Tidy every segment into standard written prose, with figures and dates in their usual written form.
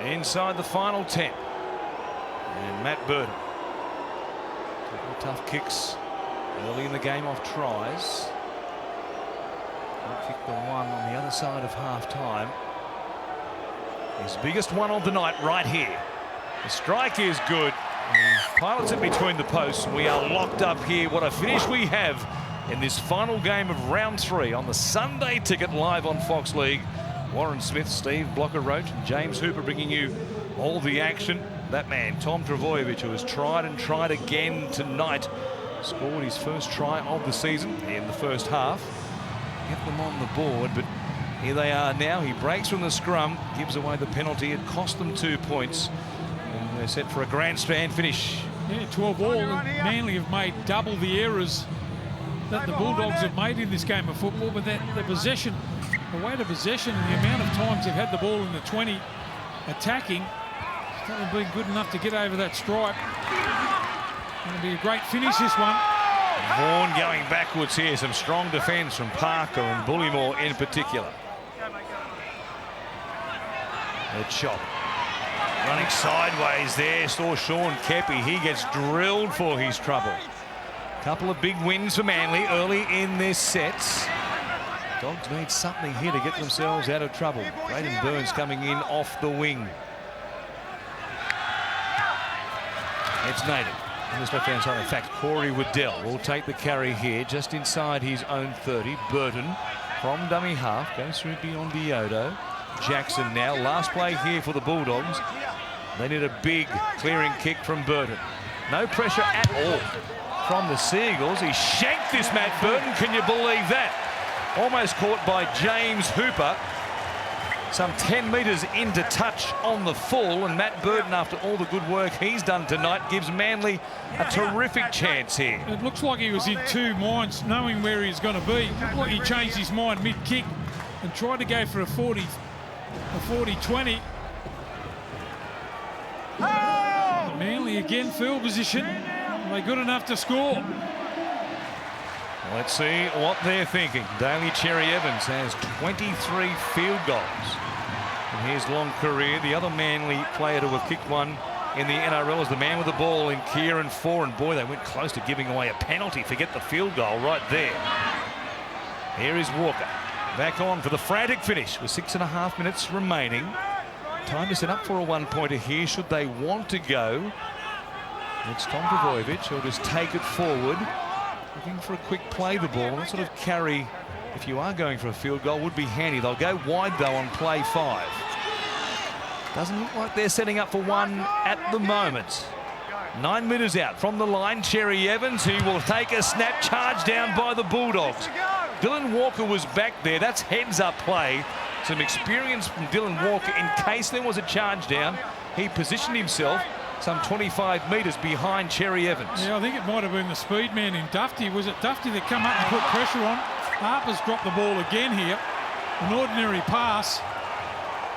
inside the final 10. And Matt Burton taking tough kicks early in the game off tries. He'll kick the one on the other side of half-time. His biggest one of the night right here. The strike is good. Pilots it between the posts. We are locked up here. What a finish we have in this final game of round 3 on the Sunday Ticket live on Fox League. Warren Smith, Steve Blocker-Roach and James Hooper bringing you all the action. That man, Tom Trbojevic, who has tried and tried again tonight, scored his first try of the season in the first half. Get them on the board, but here they are now. He breaks from the scrum, gives away the penalty. It cost them 2 points. And they're set for a grandstand finish. Yeah, 12 all. Manly have made double the errors that the Bulldogs have made in this game of football, but the possession, the weight of possession and the amount of times they've had the ball in the 20 attacking, hasn't been good enough to get over that stripe. Going to be a great finish, this one. Vaughan going backwards here. Some strong defence from Parker and Bullymore in particular. Head shot. Running sideways there. Saw Sean Kepi. He gets drilled for his trouble. Couple of big wins for Manly early in this set. Dogs need something here to get themselves out of trouble. Braden Burns coming in off the wing. It's Naden. On this left-hand side, in fact, Corey Waddell will take the carry here just inside his own 30. Burton from dummy half goes through beyond Diodo. Jackson now. Last play here for the Bulldogs. They need a big clearing kick from Burton. No pressure at all from the Seagulls. He shanked this, Matt Burton. Can you believe that? Almost caught by James Hooper. Some 10 metres into touch on the full, and Matt Burton, after all the good work he's done tonight, gives Manly a terrific chance here. It looks like he was in two minds, knowing where he's going to be. It looked like he changed his mind mid-kick and tried to go for a 40-20. Manly again, field position. Are they good enough to score? Let's see what they're thinking. Daly Cherry Evans has 23 field goals in his long career. The other Manly player to have kicked one in the NRL is the man with the ball in Kieran Foran. Boy, they went close to giving away a penalty. Forget the field goal right there. Here is Walker. Back on for the frantic finish with 6.5 minutes remaining. Time to set up for a one-pointer here should they want to go. It's Tom Trbojevic. He'll just take it forward. Looking for a quick play the ball. That sort of carry, if you are going for a field goal, would be handy. They'll go wide, though, on play 5. Doesn't look like they're setting up for one at the moment. 9 metres out from the line. Cherry Evans, who will take a snap charge down by the Bulldogs. Dylan Walker was back there. That's heads-up play. Some experience from Dylan Walker in case there was a charge down. He positioned himself some 25 metres behind Cherry Evans. Yeah, I think it might have been the speed man in Dufty. Was it Dufty that come up and put pressure on? Harper's dropped the ball again here. An ordinary pass.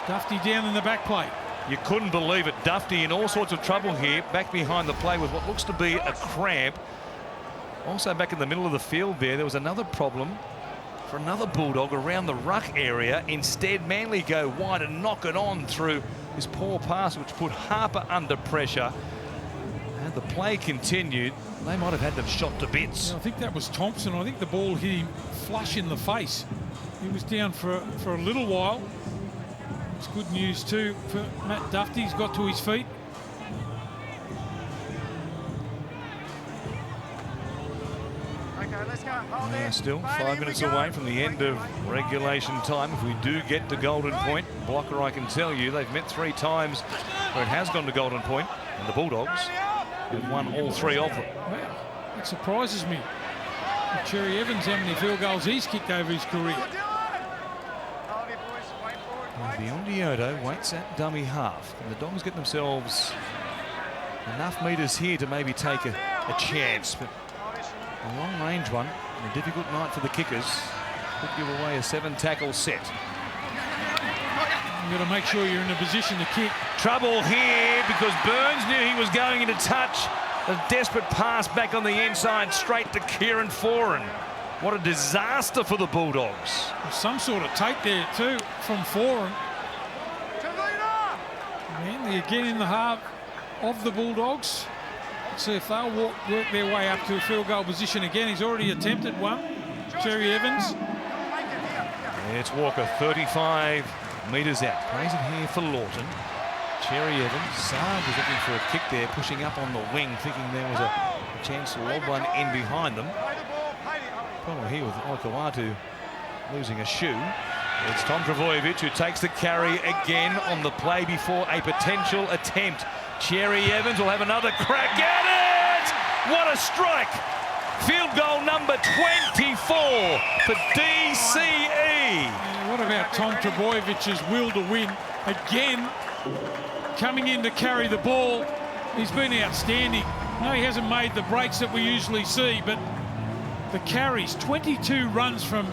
Dufty down in the back plate. You couldn't believe it. Dufty in all sorts of trouble here, back behind the play with what looks to be a cramp. Also back in the middle of the field there was another problem for another Bulldog around the ruck area. Instead, Manly go wide and knock it on through this poor pass, which put Harper under pressure. And the play continued. They might have had them shot to bits. Yeah, I think that was Thompson. I think the ball hit him flush in the face. He was down for a little while. It's good news too for Matt Dufty. He's got to his feet. Still 5 minutes away from the end of regulation time. If we do get to Golden Point, Blocker, I can tell you they've met 3 times where it has gone to Golden Point, and the Bulldogs have won all 3 of them. Wow, it surprises me. Cherry Evans, how many field goals he's kicked over his career. Beyond Diodo waits at dummy half, and the Dogs get themselves enough metres here to maybe take a chance, but a long-range one, and a difficult night for the kickers. Could give away a 7-tackle set. You've got to make sure you're in a position to kick. Trouble here because Burns knew he was going into touch. A desperate pass back on the inside, straight to Kieran Foran. What a disaster for the Bulldogs. Some sort of take there too from Foran. Manly again in the half of the Bulldogs. Let's see if they'll work their way up to a field goal position again. He's already attempted one. Cherry Evans. It's Walker, 35 metres out. Plays it here for Lawton. Cherry Evans. Saab was looking for a kick there, pushing up on the wing, thinking there was a chance to lob one in behind them. Problem here with Oikawatu losing a shoe. It's Tom Trbojevic who takes the carry again on the play before a potential attempt. Cherry Evans will have another crack at it! What a strike! Field goal number 24 for DCE. Yeah, what about Tom Trebojevic's will to win? Again, coming in to carry the ball. He's been outstanding. No, he hasn't made the breaks that we usually see, but the carries, 22 runs from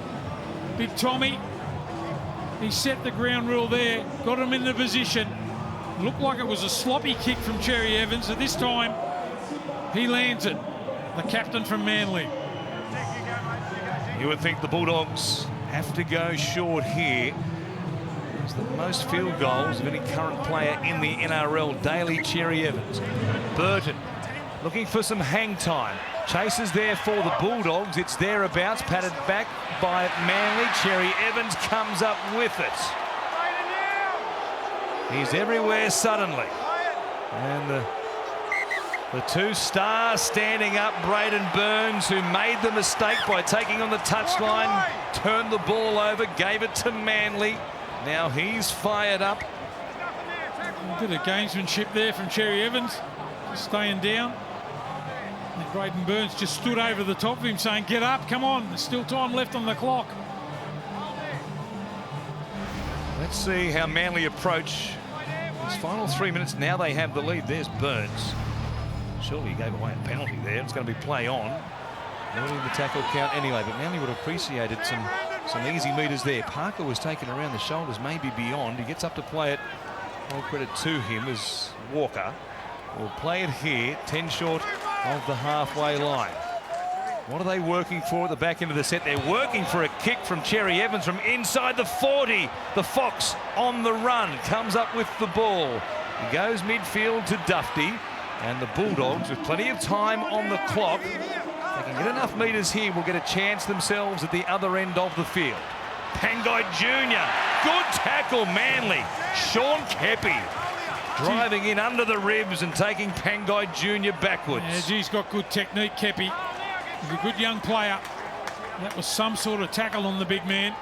Big Tommy. He set the ground rule there, got him in the position. Looked like it was a sloppy kick from Cherry Evans, and this time he lands it. The captain from Manly. You would think the Bulldogs have to go short here. It's the most field goals of any current player in the NRL. Daly, Cherry Evans. Burton looking for some hang time. Chases there for the Bulldogs. It's thereabouts, patted back by Manly. Cherry Evans comes up with it. He's everywhere suddenly. And the two stars standing up, Braden Burns, who made the mistake by taking on the touchline, turned the ball over, gave it to Manly. Now he's fired up. A bit of gamesmanship there from Cherry Evans, just staying down. And Braden Burns just stood over the top of him saying, get up, come on, there's still time left on the clock. Let's see how Manly approach these final 3 minutes. Now they have the lead. There's Burns. Surely he gave away a penalty there. It's going to be play on. Not in the tackle count anyway, but Manly would have appreciated some easy metres there. Parker was taken around the shoulders, maybe beyond. He gets up to play it. All credit to him as Walker will play it here, 10 short of the halfway line. What are they working for at the back end of the set? They're working for a kick from Cherry Evans from inside the 40. The Fox on the run, comes up with the ball. He goes midfield to Dufty. And the Bulldogs, with plenty of time on the clock, they can get enough metres here, will get a chance themselves at the other end of the field. Pangai Jr. Good tackle, Manly. Sean Kepi driving in under the ribs and taking Pangai Jr. backwards. Yeah, he's got good technique, Kepi. He's a good young player. That was some sort of tackle on the big man.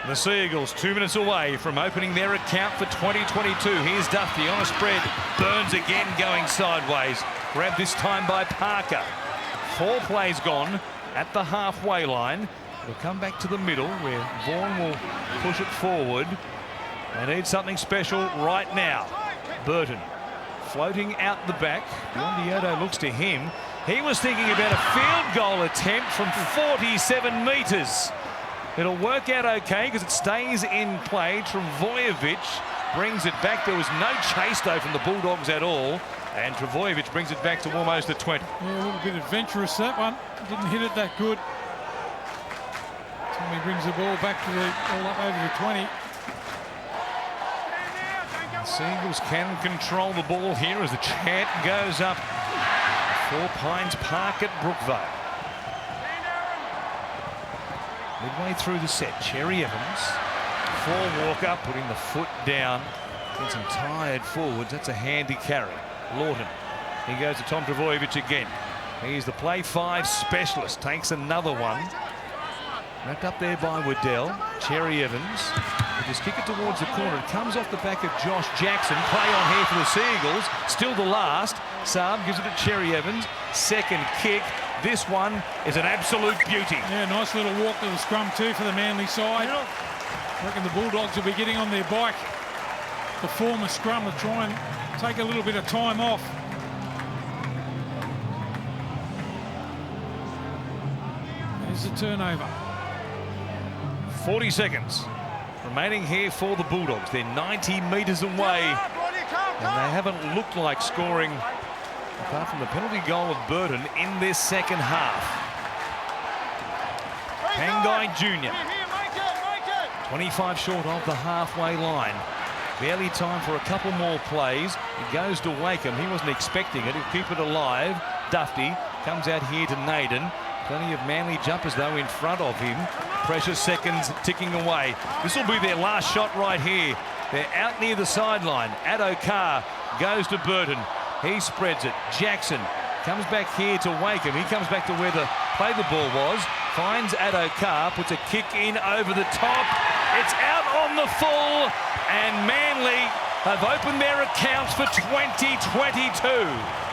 The Seagulls 2 minutes away from opening their account for 2022. Here's Duffy on a spread. Burns again going sideways. Grabbed this time by Parker. 4 plays gone at the halfway line. It'll come back to the middle where Vaughan will push it forward. They need something special right now. Burton floating out the back. Biondiotto looks to him. He was thinking about a field goal attempt from 47 metres. It'll work out okay because it stays in play. Trbojevic brings it back. There was no chase, though, from the Bulldogs at all. And Trbojevic brings it back to almost the 20. Yeah, a little bit adventurous, that one. Didn't hit it that good. Tommy brings the ball back to the all up over the 20. The Seagulls can control the ball here as the chant goes up. 4 Pines Park at Brookvale. Midway through the set, Cherry Evans for Walker, putting the foot down. Gets him tired forwards. That's a handy carry. Lawton. He goes to Tom Trbojevic again. He's the play 5 specialist. Takes another one. Wrapped up there by Waddell. Cherry Evans. He just kick it towards the corner. It comes off the back of Josh Jackson. Play on here for the Seagulls. Still the last. Saab gives it to Cherry Evans. Second kick. This one is an absolute beauty. Yeah, nice little walk to the scrum too for the Manly side. I reckon the Bulldogs will be getting on their bike to form a scrum to try and take a little bit of time off. There's the turnover. 40 seconds remaining here for the Bulldogs. They're 90 metres away and they haven't looked like scoring apart from the penalty goal of Burton in this second half. Pangai Jr. 25 short of the halfway line. Barely time for a couple more plays. It goes to Wakeham. He wasn't expecting it. He'll keep it alive. Dufty comes out here to Naden. Plenty of Manly jumpers, though, in front of him. Precious seconds ticking away. This will be their last shot right here. They're out near the sideline. Addo Carr goes to Burton. He spreads it. Jackson comes back here to Wakeham. He comes back to where the play the ball was. Finds Addo Carr, puts a kick in over the top. It's out on the full, and Manly have opened their accounts for 2022.